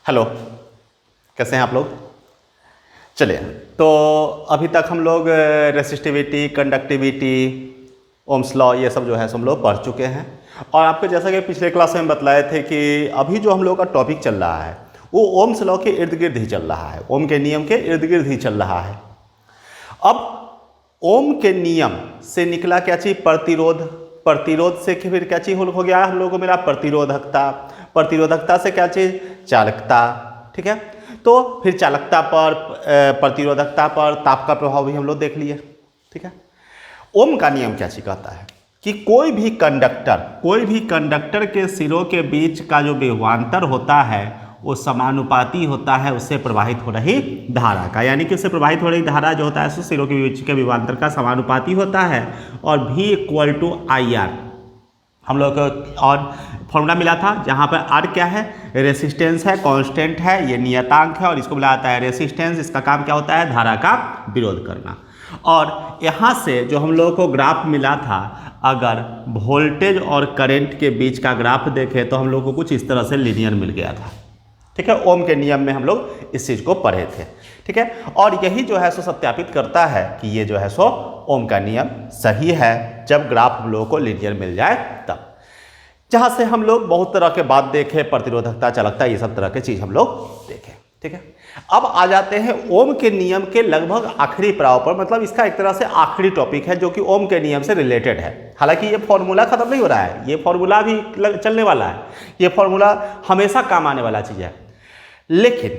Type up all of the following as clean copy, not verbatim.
Hello, कैसे हैं आप लोग? चलिए, तो अभी तक हम लोग रेसिस्टिविटी, कंडक्टिविटी, ओम्स लॉ ये सब जो है हम लोग पढ़ चुके हैं। और आपको जैसा कि पिछले क्लास में बताए थे कि अभी जो हम लोग का टॉपिक चल रहा है वो ओम्स लॉ के इर्द गिर्द ही चल रहा है, ओम के नियम के इर्द गिर्द ही चल रहा है। अब ओम के नियम से निकला क्या चीज़? प्रतिरोध। प्रतिरोध से फिर क्या चीज़ हो गया हम लोगों को मिला प्रतिरोधकता। प्रतिरोधकता से क्या चीज़? चालकता। ठीक है, तो फिर चालकता पर प्रतिरोधकता पर ताप का प्रभाव भी हम लोग देख लिए। ठीक है, ओम का नियम क्या चीज़ कहता है कि कोई भी कंडक्टर के सिरों के बीच का जो विभवांतर होता है वो समानुपाती होता है उससे प्रवाहित हो रही धारा का, यानी कि उससे प्रवाहित हो रही धारा जो होता है सो सिरों के बीच के विभवांतर का समानुपाती होता है। और V = IR हम लोग को और फॉर्मूला मिला था, जहाँ पर R क्या है? रेसिस्टेंस है, कांस्टेंट है, ये नियतांक है और इसको बुलाया जाता है रेसिस्टेंस। इसका काम क्या होता है? धारा का विरोध करना। और यहाँ से जो हम लोगों को ग्राफ मिला था, अगर वोल्टेज और करंट के बीच का ग्राफ देखें तो हम लोग को कुछ इस तरह से लीनियर मिल गया था। ठीक है, ओम के नियम में हम लोग इस चीज़ को पढ़े थे। ठीक है, और यही जो है सो सत्यापित करता है कि ये जो है सो ओम का नियम सही है, जब ग्राफ हम लोगों को लीनियर मिल जाए तब। जहाँ से हम लोग बहुत तरह के बात देखे, प्रतिरोधकता, चालकता, ये सब तरह के चीज़ हम लोग देखें। ठीक है, अब आ जाते हैं ओम के नियम के लगभग आखिरी पड़ाव पर, मतलब इसका एक तरह से आखिरी टॉपिक है जो कि ओम के नियम से रिलेटेड है। हालांकि ये फॉर्मूला खत्म नहीं हो रहा है, ये फॉर्मूला भी चलने वाला है, ये फॉर्मूला हमेशा काम आने वाला चीज़ है। लेकिन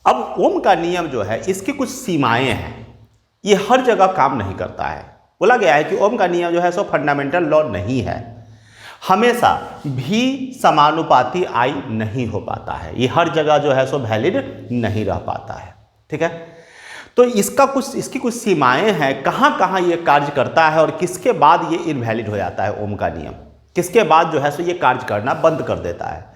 अब ओम का नियम जो है इसकी कुछ सीमाएं हैं, ये हर जगह काम नहीं करता है। बोला गया है कि ओम का नियम जो है सो फंडामेंटल लॉ नहीं है, हमेशा भी समानुपाती I नहीं हो पाता है, ये हर जगह जो है सो वैलिड नहीं रह पाता है। ठीक है, तो इसकी कुछ सीमाएं हैं, कहाँ कहाँ ये कार्य करता है और किसके बाद ये इनवैलिड हो जाता है ओम का नियम, किसके बाद जो है सो ये कार्य करना बंद कर देता है।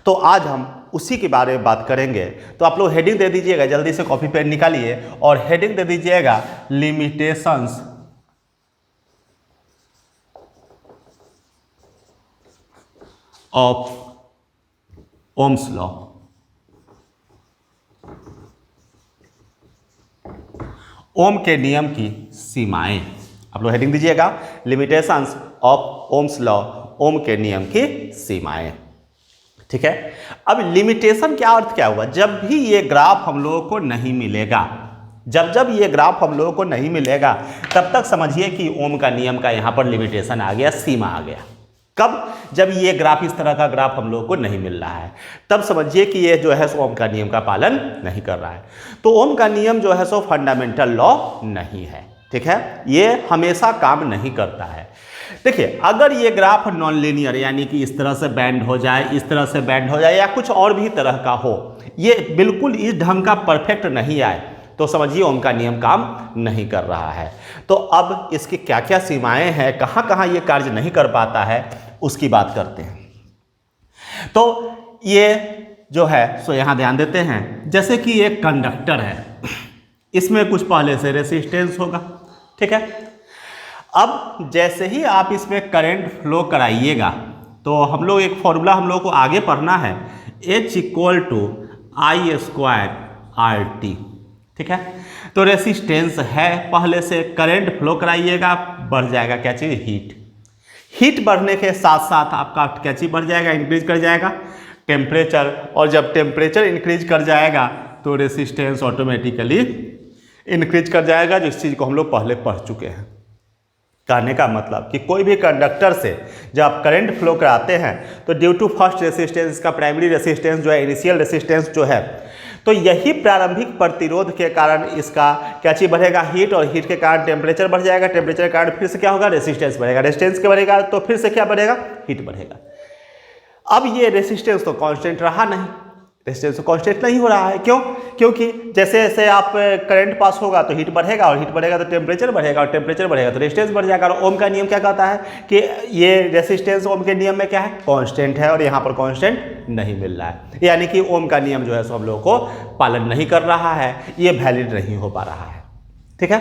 तो आज हम उसी के बारे में बात करेंगे। तो आप लोग हेडिंग दे दीजिएगा, जल्दी से कॉपी पेन निकालिए और हेडिंग दे दीजिएगा लिमिटेशंस ऑफ ओम्स लॉ। ओम के नियम की सीमाएं, आप लोग हेडिंग दीजिएगा लिमिटेशंस ऑफ ओम्स लॉ, ओम के नियम की सीमाएं। ठीक है, अब लिमिटेशन क्या अर्थ क्या हुआ? जब भी ये ग्राफ हम लोगों को नहीं मिलेगा, जब ये ग्राफ हम लोगों को नहीं मिलेगा तब तक समझिए कि ओम का नियम का यहाँ पर लिमिटेशन आ गया, सीमा आ गया। कब? जब ये ग्राफ इस तरह का ग्राफ हम लोगों को नहीं मिल रहा है तब समझिए कि ये जो है सो ओम का नियम का पालन नहीं कर रहा है। तो ओम का नियम जो है सो फंडामेंटल लॉ नहीं है। ठीक है, ये हमेशा काम नहीं करता है। देखिए, अगर ये ग्राफ नॉन लीनियर यानी कि इस तरह से बैंड हो जाए, इस तरह से बैंड हो जाए या कुछ और भी तरह का हो, ये बिल्कुल इस ढंग का परफेक्ट नहीं आए तो समझिए ओम का नियम काम नहीं कर रहा है। तो अब इसकी क्या क्या सीमाएं हैं, कहाँ कहाँ ये कार्य नहीं कर पाता है, उसकी बात करते हैं। तो ये जो है सो यहाँ ध्यान देते हैं, जैसे कि एक कंडक्टर है, इसमें कुछ पहले से रेसिस्टेंस होगा। ठीक है, अब जैसे ही आप इसमें करंट फ्लो कराइएगा तो हम लोग एक फॉर्मूला हम लोग को आगे पढ़ना है, H = I² RT। ठीक है, तो रेसिस्टेंस है, पहले से करंट फ्लो कराइएगा, बढ़ जाएगा क्या चीज़? हीट। हीट बढ़ने के साथ साथ आपका क्या चीज़ बढ़ जाएगा? इंक्रीज कर जाएगा टेम्परेचर, और जब टेम्परेचर इंक्रीज कर जाएगा तो रेसिस्टेंस ऑटोमेटिकली इंक्रीज कर जाएगा, जिस चीज़ को हम लोग पहले पढ़ चुके हैं। कहने का मतलब कि कोई भी कंडक्टर से जब आप करंट फ्लो कराते हैं तो ड्यू टू फर्स्ट रेसिस्टेंस, का प्राइमरी रेसिस्टेंस जो है, इनिशियल रेसिस्टेंस जो है, तो यही प्रारंभिक प्रतिरोध के कारण इसका क्या चीज़ बढ़ेगा? हीट, और हीट के कारण टेम्परेचर बढ़ जाएगा, टेम्परेचर के कारण फिर से क्या होगा? रेसिस्टेंस बढ़ेगा, रेसिस्टेंस के बढ़ेगा तो फिर से क्या बढ़ेगा? हीट बढ़ेगा। अब ये रेसिस्टेंस तो कांस्टेंट रहा नहीं, रेजिस्टेंस तो कांस्टेंट नहीं हो रहा है। क्यों? क्योंकि जैसे जैसे आप करंट पास होगा तो हीट बढ़ेगा, और हीट बढ़ेगा तो टेम्परेचर बढ़ेगा, और टेम्परेचर बढ़ेगा तो रेजिस्टेंस बढ़ जाएगा। और ओम का नियम क्या कहता है कि ये रेजिस्टेंस ओम के नियम में क्या है? कांस्टेंट है, और यहाँ पर कांस्टेंट नहीं मिल रहा है, यानी कि ओम का नियम जो है सो हम लोगों को पालन नहीं कर रहा है, ये वैलिड नहीं हो पा रहा है। ठीक है,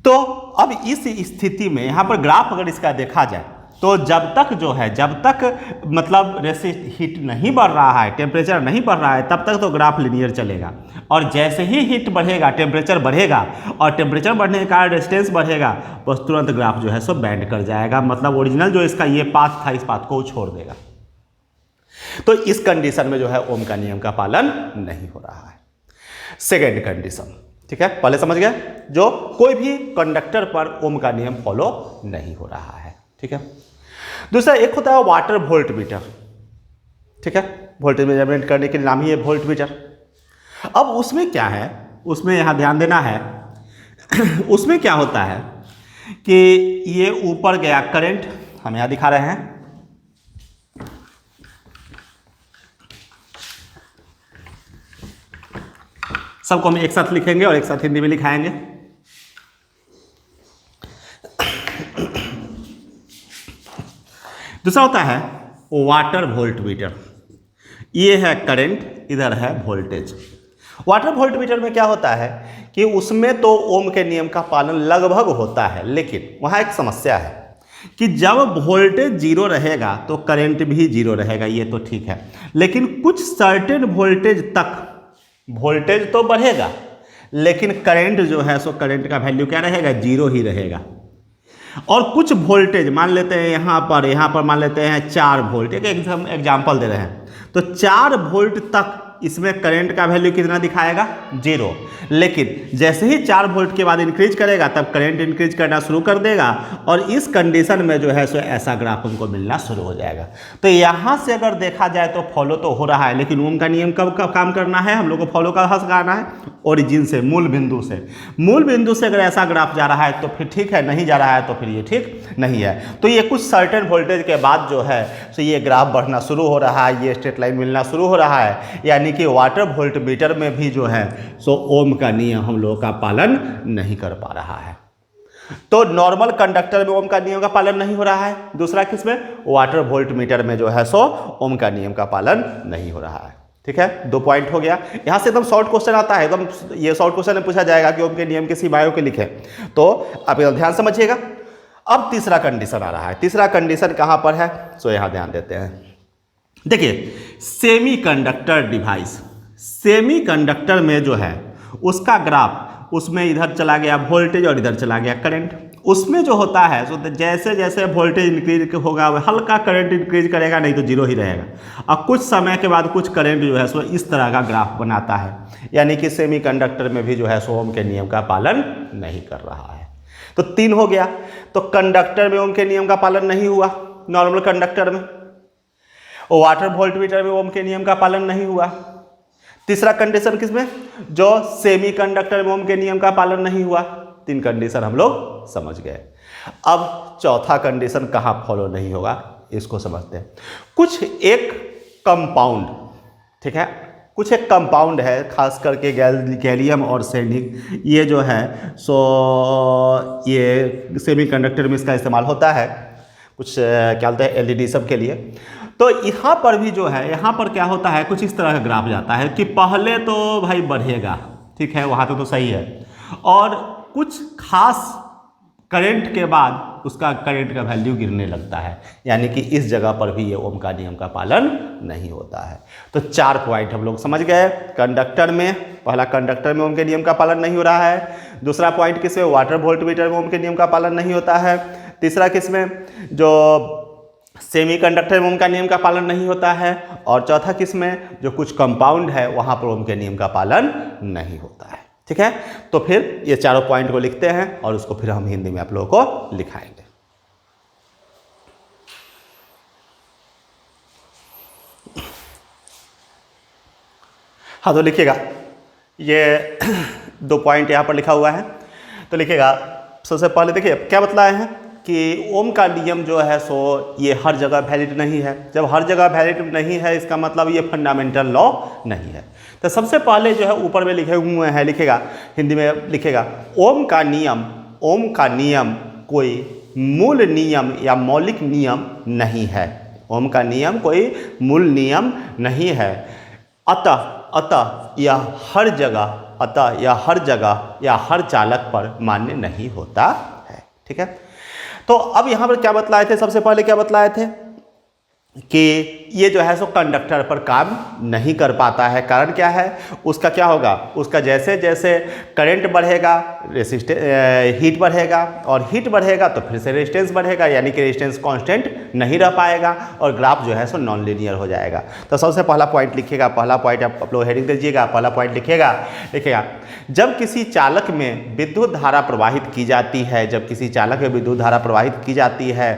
तो अब इस स्थिति में यहाँ पर ग्राफ अगर इसका देखा जाए तो जब तक जो है, जब तक मतलब हीट नहीं बढ़ रहा है, टेम्परेचर नहीं बढ़ रहा है, तब तक तो ग्राफ लिनियर चलेगा। और जैसे ही हीट बढ़ेगा, टेम्परेचर बढ़ेगा, और टेम्परेचर बढ़ने के कारण रेजिस्टेंस बढ़ेगा, बस तुरंत ग्राफ जो है सो बैंड कर जाएगा। मतलब ओरिजिनल जो इसका ये पाथ था, इस पाथ को छोड़ देगा। तो इस कंडीशन में जो है ओम का नियम का पालन नहीं हो रहा है। सेकेंड कंडीशन, ठीक है, पहले समझ गए, जो कोई भी कंडक्टर पर ओम का नियम फॉलो नहीं हो रहा है, ठीक है। दूसरा एक होता है वाटर वोल्ट मीटर, ठीक है, वोल्टेज मेजरमेंट करने के नाम ही है वोल्ट मीटर। अब उसमें क्या है, उसमें यहां ध्यान देना है उसमें क्या होता है कि ये ऊपर गया करंट, हम यहां दिखा रहे हैं, सबको हम एक साथ लिखेंगे और एक साथ हिंदी में लिखाएंगे। दूसरा होता है वाटर वोल्ट मीटर, ये है करंट, इधर है वोल्टेज। वाटर वोल्ट मीटर में क्या होता है कि उसमें तो ओम के नियम का पालन लगभग होता है, लेकिन वहाँ एक समस्या है कि जब वोल्टेज जीरो रहेगा तो करंट भी जीरो रहेगा, ये तो ठीक है, लेकिन कुछ सर्टेन वोल्टेज तक वोल्टेज तो बढ़ेगा, लेकिन करंट जो है सो करंट का वैल्यू क्या रहेगा, जीरो ही रहेगा। और कुछ वोल्टेज मान लेते हैं यहाँ पर मान लेते हैं 4 वोल्ट, एक एग्जाम्पल दे रहे हैं, तो 4 वोल्ट तक इसमें करंट का वैल्यू कितना दिखाएगा, जीरो। लेकिन जैसे ही 4 वोल्ट के बाद इंक्रीज करेगा तब करंट इंक्रीज करना शुरू कर देगा, और इस कंडीशन में जो है सो ऐसा ग्राफ हमको मिलना शुरू हो जाएगा। तो यहाँ से अगर देखा जाए तो फॉलो तो हो रहा है, लेकिन ओम का नियम कब काम करना है, हम लोग को फॉलो कहाँ से करना है, ओरिजिन से, मूल बिंदु से। मूल बिंदु से अगर ऐसा ग्राफ जा रहा है तो फिर ठीक है, नहीं जा रहा है तो फिर ये ठीक नहीं है। तो ये कुछ सर्टेन वोल्टेज के बाद जो है सो ये ग्राफ बढ़ना शुरू हो रहा है, ये स्ट्रेट लाइन मिलना शुरू हो रहा है, यानी कि वाटर वोल्ट मीटर में भी जो है सो ओम का नियम हम लोगों का पालन नहीं कर पा रहा है। तो नॉर्मल कंडक्टर में ओम का नियम का पालन नहीं हो रहा है, दूसरा किसमें, वाटर वोल्ट मीटर में जो है सो ओम का नियम का पालन नहीं हो रहा है, ठीक है। 2 पॉइंट हो गया। यहां से एकदम शॉर्ट क्वेश्चन आता है, एकदम ये शॉर्ट क्वेश्चन में पूछा जाएगा कि ओम के नियम के सीमाओं के लिखें, तो आप ध्यान समझिएगा। अब तीसरा कंडीशन आ रहा है, तीसरा कंडीशन कहां पर है, सो यहां ध्यान देते हैं। देखिए, semi conductor device, semi conductor में जो है उसका ग्राफ, उसमें इधर चला गया वोल्टेज और इधर चला गया करंट। उसमें जो होता है सो जैसे जैसे वोल्टेज इंक्रीज होगा हल्का करंट इंक्रीज करेगा, नहीं तो जीरो ही रहेगा, और कुछ समय के बाद कुछ करंट जो है सो इस तरह का ग्राफ बनाता है, यानी कि सेमी कंडक्टर में भी जो है सो ओम के नियम का पालन नहीं कर रहा है। तो 3 हो गया। तो कंडक्टर में ओम के नियम का पालन नहीं हुआ, नॉर्मल कंडक्टर में, वाटर वोल्ट मीटर में ओम के नियम का पालन नहीं हुआ। तीसरा कंडीशन किसमें, जो सेमी कंडक्टर में ओम के नियम का पालन नहीं हुआ। 3 कंडीशन हम लोग समझ गए। अब चौथा कंडीशन कहाँ फॉलो नहीं होगा, इसको समझते हैं। कुछ एक कंपाउंड, ठीक है, कुछ एक कंपाउंड है, खास करके गैलियम और आर्सेनिक, ये जो है सो ये सेमी कंडक्टर में इसका इस्तेमाल होता है, कुछ क्या बोलते हैं एलईडी सब के लिए। तो यहाँ पर भी जो है, यहाँ पर क्या होता है, कुछ इस तरह का ग्राफ जाता है कि पहले तो भाई बढ़ेगा, ठीक है, वहाँ तो सही है, और कुछ खास करंट के बाद उसका करंट का वैल्यू गिरने लगता है, यानी कि इस जगह पर भी ये ओम का नियम का पालन नहीं होता है। तो 4 पॉइंट हम लोग समझ गए। कंडक्टर में, पहला कंडक्टर में ओम के नियम का पालन नहीं हो रहा है। दूसरा पॉइंट किसमें, वाटर वोल्ट मीटर में ओम के नियम का पालन नहीं होता है। तीसरा किसमें, जो सेमी कंडक्टर में ओम का नियम का पालन नहीं होता है। और चौथा किसमें, जो कुछ कंपाउंड है वहाँ पर ओम के नियम का पालन नहीं होता है, ठीक है। तो फिर ये चारों पॉइंट को लिखते हैं और उसको फिर हम हिंदी में आप लोगों को लिखाएंगे। हाँ, तो लिखिएगा, ये 2 पॉइंट यहाँ पर लिखा हुआ है, तो लिखिएगा। सबसे पहले देखिए क्या बतलाए हैं कि ओम का नियम जो है सो ये हर जगह वैलिड नहीं है। जब हर जगह वैलिड नहीं है, इसका मतलब ये फंडामेंटल लॉ नहीं है। तो सबसे पहले जो है ऊपर में लिखे हुए हैं, लिखेगा हिंदी में, लिखेगा ओम का नियम कोई मूल नियम या मौलिक नियम नहीं है। ओम का नियम कोई मूल नियम नहीं है। अतः यह हर जगह या हर चालक पर मान्य नहीं होता है, ठीक है। तो अब यहाँ पर क्या बतलाए थे, सबसे पहले क्या बतलाए थे कि ये जो है सो कंडक्टर पर काम नहीं कर पाता है। कारण क्या है, उसका क्या होगा, उसका जैसे जैसे करंट बढ़ेगा हीट बढ़ेगा, और हीट बढ़ेगा तो फिर से रेजिस्टेंस बढ़ेगा, यानी कि रेजिस्टेंस कांस्टेंट नहीं रह पाएगा और ग्राफ जो है सो नॉन लीनियर हो जाएगा। तो सबसे पहला पॉइंट लिखिएगा, पहला पॉइंट आप लोग हेडिंग दीजिएगा, पहला पॉइंट लिखिएगा जब किसी चालक में विद्युत धारा प्रवाहित की जाती है, जब किसी चालक में विद्युत धारा प्रवाहित की जाती है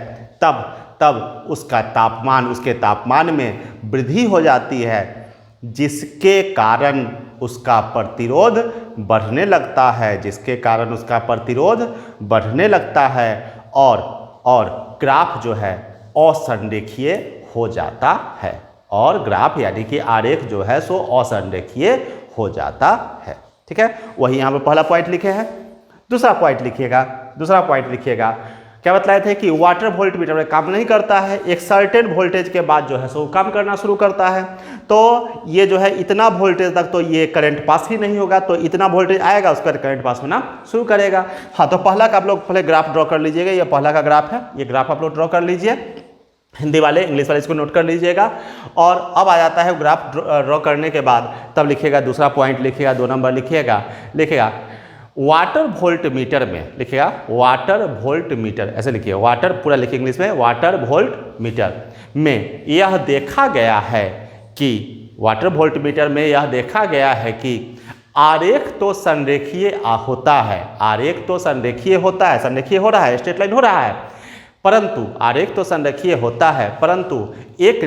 तब उसका तापमान, उसके तापमान में वृद्धि हो जाती है, जिसके कारण उसका प्रतिरोध बढ़ने लगता है, जिसके कारण उसका प्रतिरोध बढ़ने लगता है और ग्राफ जो है असंरेखीय हो जाता है, और ग्राफ यानी कि आरेख जो है सो असंरेखीय हो जाता है। ठीक है, वही यहाँ पर पहला पॉइंट लिखे हैं। दूसरा पॉइंट लिखिएगा, क्या बतलाए थे कि वाटर वोल्टमीटर में काम नहीं करता है, एक सर्टेन वोल्टेज के बाद जो है सो काम करना शुरू करता है। तो ये जो है इतना वोल्टेज तक तो ये करंट पास ही नहीं होगा, तो इतना वोल्टेज आएगा उसका करंट पास होना शुरू करेगा। हाँ, तो पहला का आप लोग पहले ग्राफ ड्रॉ कर लीजिएगा, ये पहला का ग्राफ है, ये ग्राफ आप लोग ड्रॉ कर लीजिए, हिंदी वाले इंग्लिश वाले इसको नोट कर लीजिएगा। और अब आ जाता है ग्राफ ड्रॉ करने के बाद तब लिखिएगा दूसरा पॉइंट लिखिएगा, 2 नंबर लिखिएगा वाटर वोल्ट मीटर में, लिखिएगा वाटर वोल्ट मीटर, ऐसे लिखिए, वाटर पूरा लिखिए इंग्लिश में, वाटर वोल्ट मीटर में यह देखा गया है कि वाटर वोल्ट मीटर में यह देखा गया है कि आरेख तो संरेखीय होता है, आरेख तो संरेखीय होता है, संरेखीय हो रहा है, स्ट्रेट लाइन हो रहा है, परंतु आरेख तो संरेखीय होता है, परंतु एक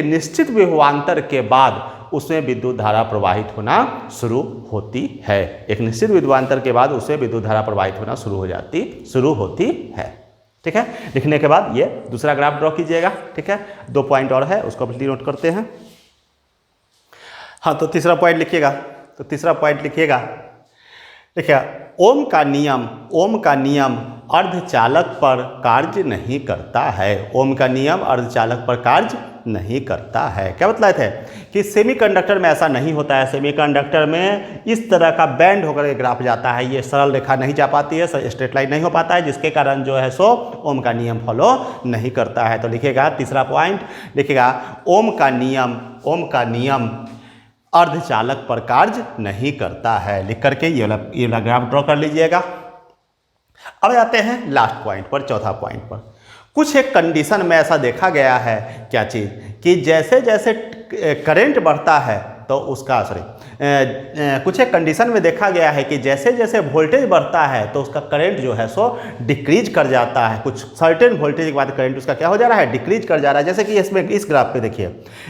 निश्चित विभवांतर के बाद उसमें विद्युत धारा प्रवाहित होना शुरू होती है, एक निश्चित विभवांतर के बाद उसमें विद्युत धारा प्रवाहित होना शुरू होती है। ठीक है, लिखने के बाद ये दूसरा ग्राफ ड्रॉ कीजिएगा। ठीक है, 2 पॉइंट और है, उसको अपनी नोट करते हैं। हाँ, तो तीसरा पॉइंट लिखिएगा, ओम का नियम अर्धचालक पर कार्य नहीं करता है, ओम का नियम अर्धचालक पर कार्य नहीं करता है। क्या बतलाए थे कि सेमीकंडक्टर में ऐसा नहीं होता है, सेमीकंडक्टर में इस तरह का बैंड होकर के ग्राफ जाता है, ये सरल रेखा नहीं जा पाती है, स्ट्रेट लाइन नहीं हो पाता है, जिसके कारण जो है सो ओम का नियम फॉलो नहीं करता है। तो लिखिएगा तीसरा पॉइंट लिखिएगा ओम का नियम अर्धचालक पर कार्य नहीं करता है, लिख करके ये वाला ग्राफ ड्रॉ कर लीजिएगा। अब आते हैं लास्ट पॉइंट पर, चौथा पॉइंट पर। कुछ एक कंडीशन में ऐसा देखा गया है, क्या चीज़, कि जैसे जैसे करंट बढ़ता है तो उसका कुछ एक कंडीशन में देखा गया है कि जैसे जैसे वोल्टेज बढ़ता है तो उसका करंट जो है सो डिक्रीज कर जाता है, कुछ सर्टेन वोल्टेज के बाद करंट उसका क्या हो जा रहा है, डिक्रीज कर जा रहा है। जैसे कि इसमें इस ग्राफ पे देखिए,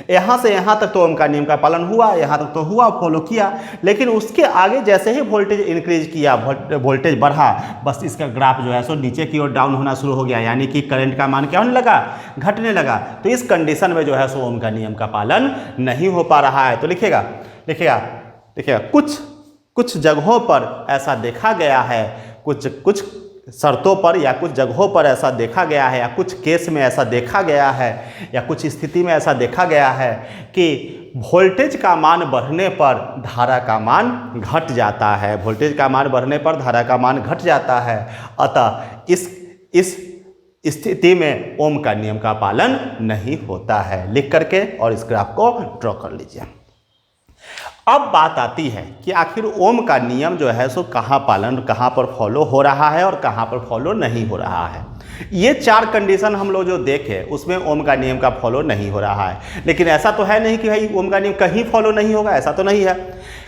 यहाँ से यहाँ तक तो ओम का नियम का पालन हुआ, यहाँ तक तो हुआ, फॉलो किया, लेकिन उसके आगे जैसे ही वोल्टेज इंक्रीज किया, वोल्टेज बढ़ा, बस इसका ग्राफ जो है सो नीचे की ओर डाउन होना शुरू हो गया, यानी कि करंट का मान क्या होने लगा, घटने लगा। तो इस कंडीशन में जो है सो ओम का नियम का पालन नहीं हो पा रहा है। तो लिखिएगा कुछ जगहों पर ऐसा देखा गया है, कुछ शर्तों पर या कुछ जगहों पर ऐसा देखा गया है, या कुछ केस में ऐसा देखा गया है, या कुछ स्थिति में ऐसा देखा गया है कि वोल्टेज का मान बढ़ने पर धारा का मान घट जाता है, वोल्टेज का मान बढ़ने पर धारा का मान घट जाता है। अतः इस स्थिति में ओम का नियम का पालन नहीं होता है, लिख करके और इस ग्राफ को ड्रॉ कर लीजिए। अब बात आती है कि आखिर ओम का नियम जो है सो कहाँ पर फॉलो हो रहा है और कहाँ पर फॉलो नहीं हो रहा है। ये 4 कंडीशन हम लोग जो देखे उसमें ओम का नियम का फॉलो नहीं हो रहा है। लेकिन ऐसा तो है नहीं कि भाई ओम का नियम कहीं फॉलो नहीं होगा, ऐसा तो नहीं है,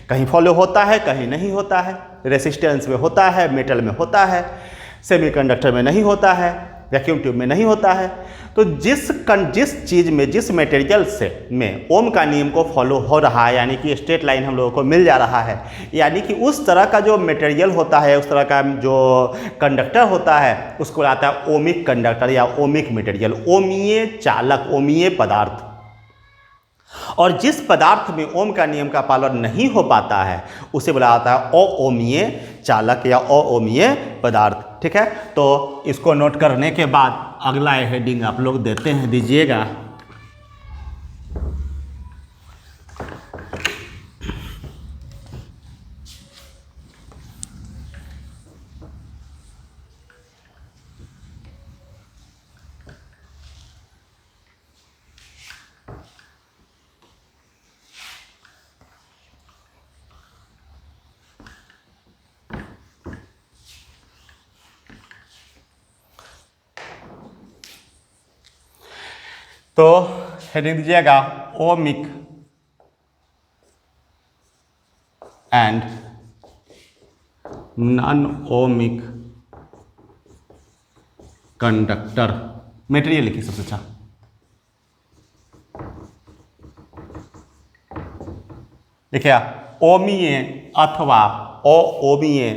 कहीं फॉलो होता है, कहीं नहीं होता है। रेसिस्टेंस में होता है, मेटल में होता है, सेमीकंडक्टर में नहीं होता है, वैक्यूम ट्यूब में नहीं होता है। तो जिस चीज़ में, जिस मटेरियल में ओम का नियम को फॉलो हो रहा है, यानी कि स्ट्रेट लाइन हम लोगों को मिल जा रहा है, यानी कि उस तरह का जो मटेरियल होता है, उस तरह का जो कंडक्टर होता है, उसको आता है ओमिक कंडक्टर या ओमिक मटेरियल, ओमीय चालक, ओमीय पदार्थ। और जिस पदार्थ में ओम का नियम का पालन नहीं हो पाता है उसे बोला जाता है अओमीय चालक या अओमीय पदार्थ। ठीक है, तो इसको नोट करने के बाद अगला हेडिंग आप लोग दीजिएगा तो हेडिंग दीजिएगा ohmic and non ohmic conductor material लिखिए सबसे अच्छा। देखिए ओमीय अथवा अओमीय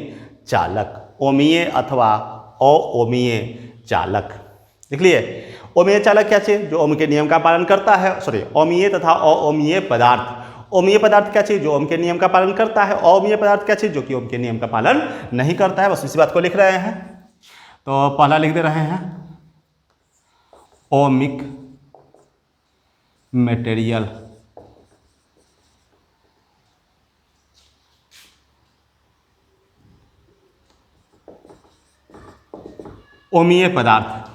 चालक, ओमीय अथवा अओमीय चालक लिख लिए। ओमीय चालक क्या चीज? जो ओम के नियम का पालन करता है, सॉरी ओमीय तथा अओमीय पदार्थ। ओमीय पदार्थ क्या चीज? जो ओम के नियम का पालन करता है। अओमीय पदार्थ क्या चीज? जो कि ओम के नियम का पालन नहीं करता है। बस इसी बात को लिख रहे हैं। तो पहला लिख दे रहे हैं ओमिक मटेरियल, ओमीय पदार्थ।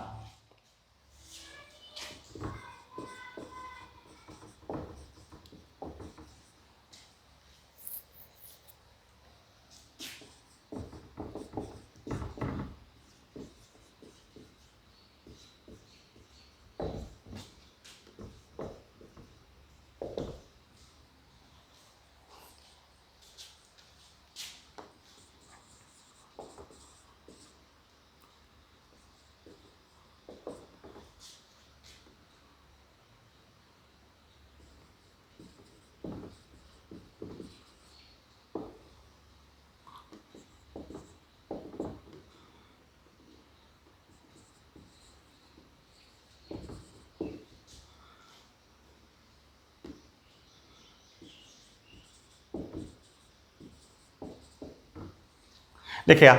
देखिए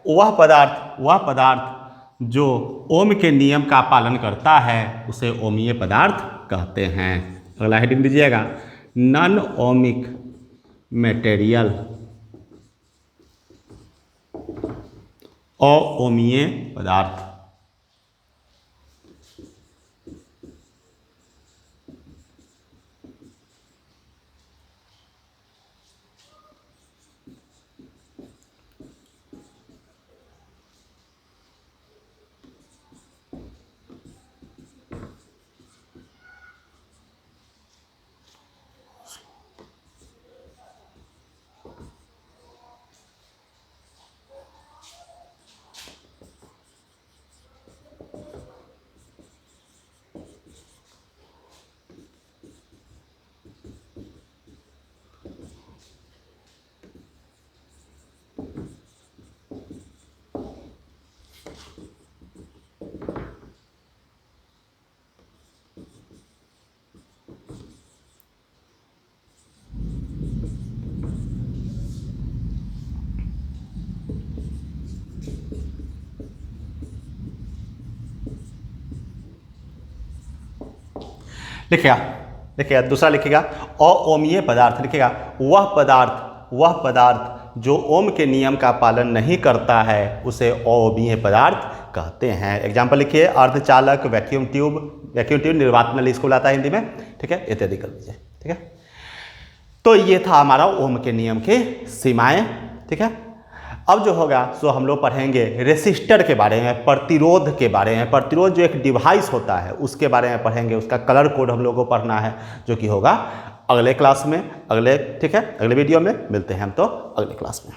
वह पदार्थ जो ओम के नियम का पालन करता है उसे ओमीय पदार्थ कहते हैं। अगला हेडिंग दीजिएगा नॉन ओमिक मटेरियल, अओमीय पदार्थ। लिखिएगा दूसरा लिखिएगा अओमीय पदार्थ। लिखिएगा वह पदार्थ जो ओम के नियम का पालन नहीं करता है उसे अओमीय पदार्थ कहते हैं। एग्जाम्पल लिखिए अर्धचालक, वैक्यूम ट्यूब, निर्वात नली इसको बुलाता है हिंदी में, ठीक है, इत्यादि कर दीजिए। ठीक है, तो ये था हमारा ओम के नियम के सीमाएं। ठीक है, अब जो होगा सो हम लोग पढ़ेंगे रेसिस्टर के बारे में, प्रतिरोध के बारे में। प्रतिरोध जो एक डिवाइस होता है उसके बारे में पढ़ेंगे, उसका कलर कोड हम लोगों को पढ़ना है, जो कि होगा अगले क्लास में, ठीक है, अगले वीडियो में मिलते हैं हम तो अगले क्लास में।